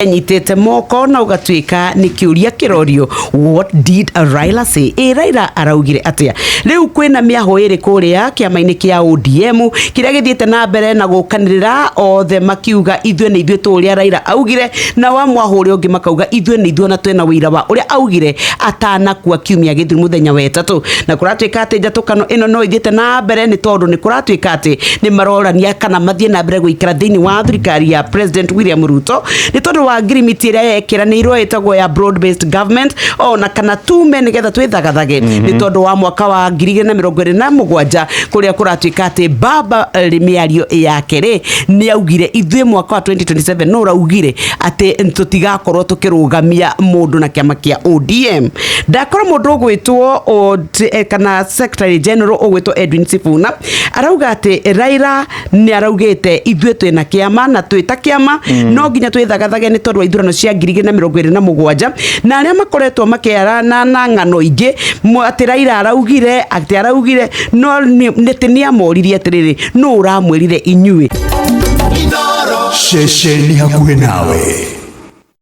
nyitete moko na ugatuika ni kiuria kirorio what did Raila say. Raila araugire atia riu kwina miaho iri kuria kiama-ini kia ODM kiria githiete na mbere na gukanirira othe makiuga ithue ni ithue turia Raila augire na wa mwaho uri ungi makauga ithue ni ithue na twena wira wa uria augire atanakua kiumia githiru muthenya wa etatu na kuratuika ati njatukano ino no ithiete na mbere ni tondu ni kuratuika ati ni marorania kana mathie na mbere guikara thiini wa thirikari ya President William Ruto ni tondu wa agreement ira yekiranirwo itagwo ya broad based government na kana tume nigetha twithagathage ni tondu wa mwaka wa 2027 kuria kuratuika ati baba miario yake ri ni augire ithue mwaka wa 2027 no raugire ati tutigakorwo tukirugamia mundu na kiama kia ODM ndakora mundu gwitwo kana secretary general ogwitwo Edwin Sifuna arauga ati Raila ni araugite ithue twina kiama na twita kiama no nginya twithagathage ni tondu ithurano cia 2027 na aria makoretwo makiarana na ng'ano ingi ati Raila araugire no netinia moririe atiriri no uramwirire inyue Sheshe ni hakuhe nawe.